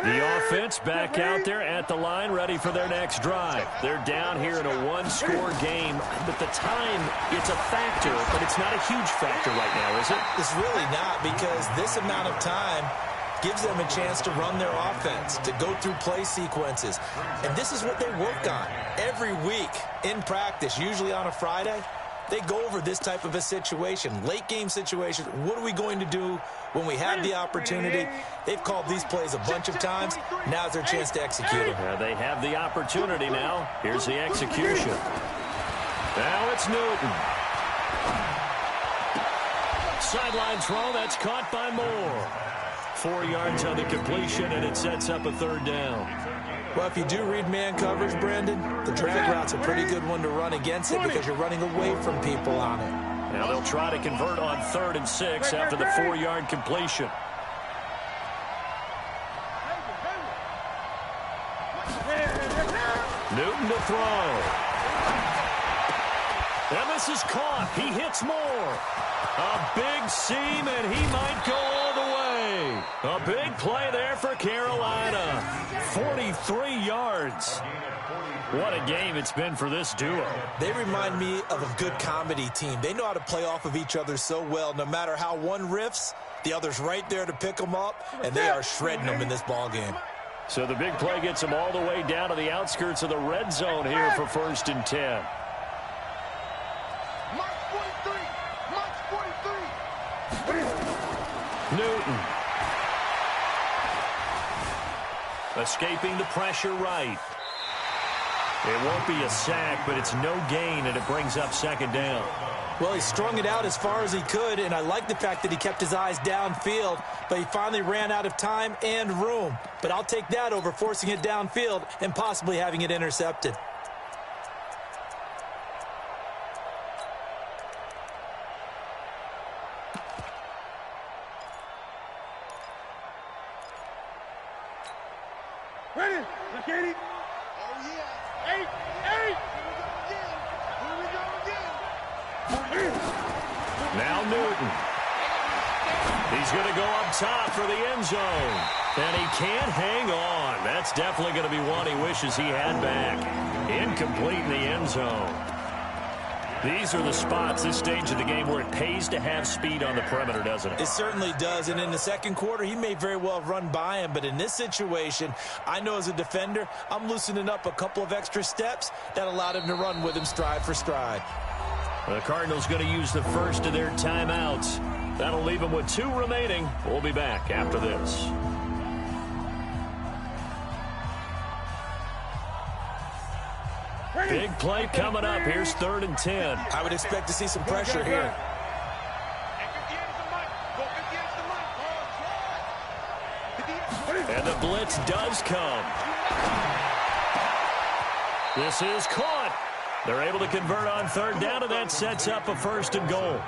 [SPEAKER 2] The offense back out there at the line, ready for their next drive. They're down here in a 1-score game, but the time, it's a factor, but it's not a huge factor right now, is it?
[SPEAKER 3] It's really not, because this amount of time gives them a chance to run their offense, to go through play sequences. And this is what they work on every week in practice, usually on a Friday. They go over this type of a situation, late game situation. What are we going to do when we have the opportunity? They've called these plays a bunch of times. Now's their chance to execute them.
[SPEAKER 2] Yeah, they have the opportunity now. Here's the execution. Now it's Newton. Sideline throw, that's caught by Moore. 4 yards on the completion, and it sets up a 3rd down.
[SPEAKER 3] Well, if you do read man coverage, Brandon, the drag route's a pretty good one to run against it because you're running away from people on it.
[SPEAKER 2] Now they'll try to convert on 3rd and 6 after the 4-yard completion. Newton to throw. And this is caught. He hits Moore. A big seam, and he might go all the way. A big play there for Carolina. 43 yards. What a game it's been for this duo.
[SPEAKER 3] They remind me of a good comedy team. They know how to play off of each other so well. No matter how one riffs, the other's right there to pick them up, and they are shredding them in this ballgame.
[SPEAKER 2] So the big play gets them all the way down to the outskirts of the red zone here for 1st and 10.
[SPEAKER 5] Mark 43. Mark
[SPEAKER 2] Newton. Escaping the pressure right. It won't be a sack, but it's no gain, and it brings up second down.
[SPEAKER 3] Well, he strung it out as far as he could, and I like the fact that he kept his eyes downfield, but he finally ran out of time and room. But I'll take that over forcing it downfield and possibly having it intercepted.
[SPEAKER 5] Ready? Look at it. Oh, yeah. 8, 8. Here we go again.
[SPEAKER 2] Now Newton. He's going to go up top for the end zone. And he can't hang on. That's definitely going to be one he wishes he had back. Incomplete in the end zone. These are the spots, this stage of the game, where it pays to have speed on the perimeter, doesn't it?
[SPEAKER 3] It certainly does, and in the second quarter, he may very well have run by him, but in this situation, I know as a defender, I'm loosening up a couple of extra steps that allowed him to run with him stride for stride.
[SPEAKER 2] The Cardinals going to use the first of their timeouts. That'll leave them with 2 remaining. We'll be back after this. Big play coming up. Here's 3rd and 10.
[SPEAKER 3] I would expect to see some pressure here.
[SPEAKER 2] And the blitz does come. This is caught. They're able to convert on 3rd down, and that sets up a 1st and goal.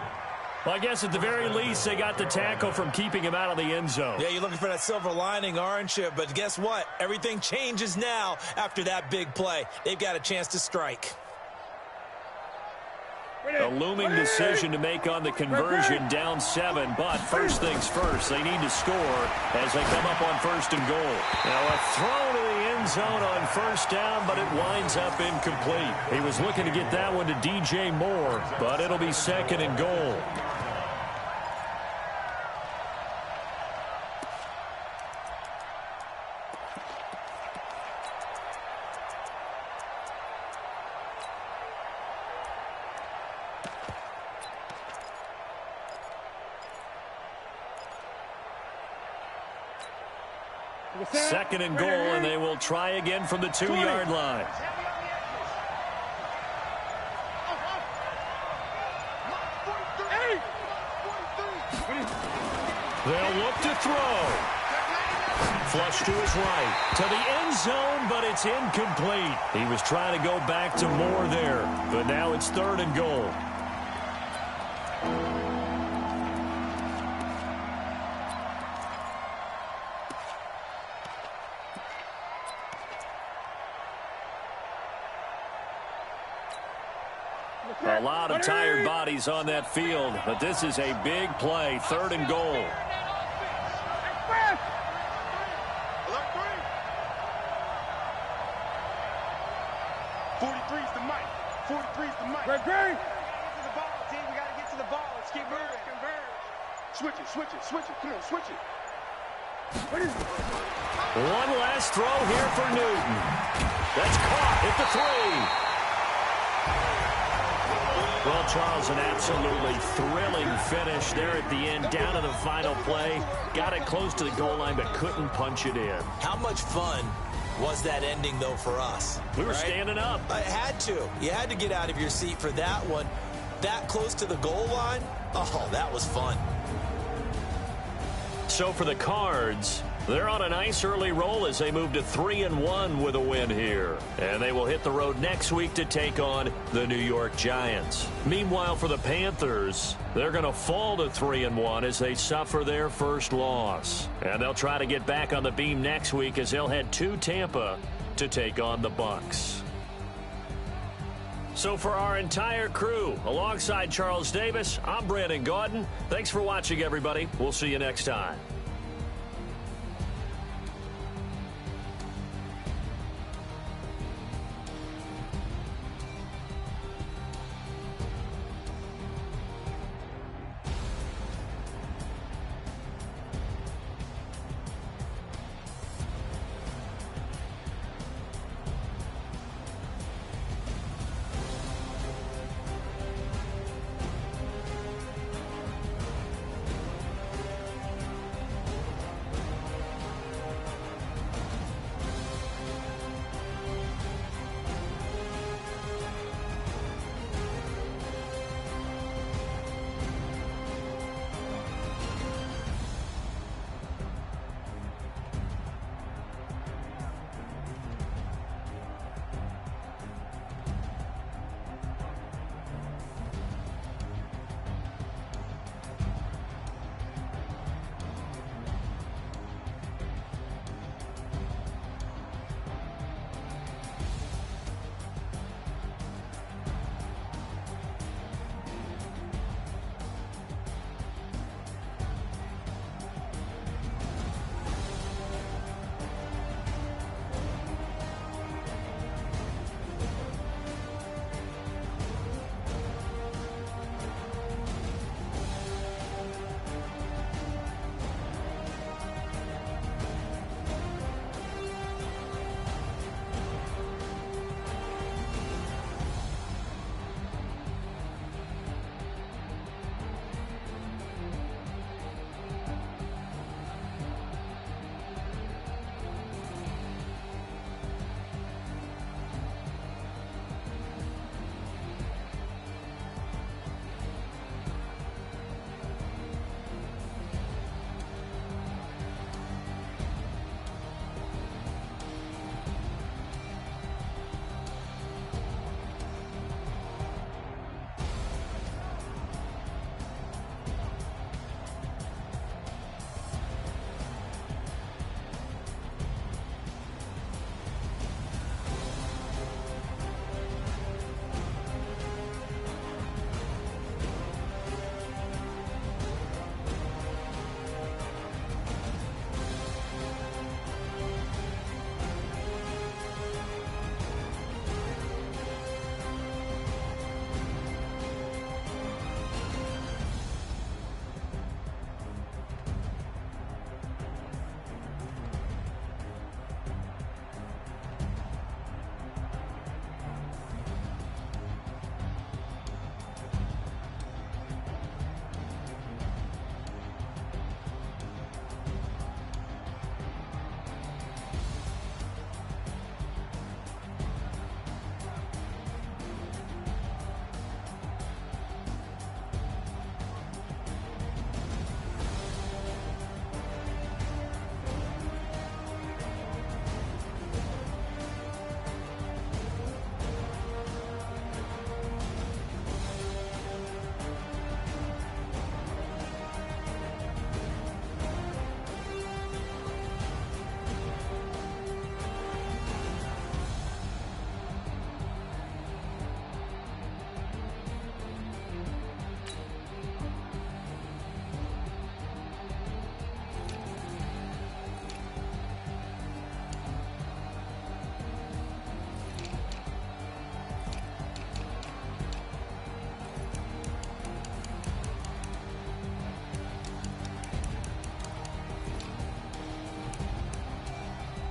[SPEAKER 2] Well, I guess at the very least, they got the tackle from keeping him out of the end zone.
[SPEAKER 3] Yeah, you're looking for that silver lining, aren't you? But guess what? Everything changes now after that big play. They've got a chance to strike.
[SPEAKER 2] A looming decision to make on the conversion, down 7. But first things first, they need to score as they come up on 1st and goal. Now a throw to the end zone on 1st down, but it winds up incomplete. He was looking to get that one to DJ Moore, but it'll be 2nd and goal. Second and goal, and they will try again from the 2-yard line. They'll look to throw. Flush to his right. To the end zone, but it's incomplete. He was trying to go back to Moore there, but now it's 3rd and goal. A lot of tired bodies on that field, but this is a big play, 3rd and goal.
[SPEAKER 5] 43's the mic. 43's the mic. Get to the ball, team. We got to get to the ball. Let's keep moving. Switch it, switch it, switch it. Come on, switch it.
[SPEAKER 2] One last throw here for Newton. That's caught at the 3. Well, Charles, an absolutely thrilling finish there at the end, down to the final play. Got it close to the goal line, but couldn't punch it in.
[SPEAKER 3] How much fun was that ending, though, for us?
[SPEAKER 2] We were standing up.
[SPEAKER 3] I had to. You had to get out of your seat for that one. That close to the goal line? Oh, that was fun.
[SPEAKER 2] So for the Cards, they're on a nice early roll as they move to 3-1 with a win here. And they will hit the road next week to take on the New York Giants. Meanwhile, for the Panthers, they're going to fall to 3-1 as they suffer their first loss. And they'll try to get back on the beam next week as they'll head to Tampa to take on the Bucs. So for our entire crew, alongside Charles Davis, I'm Brandon Gaudin. Thanks for watching, everybody. We'll see you next time.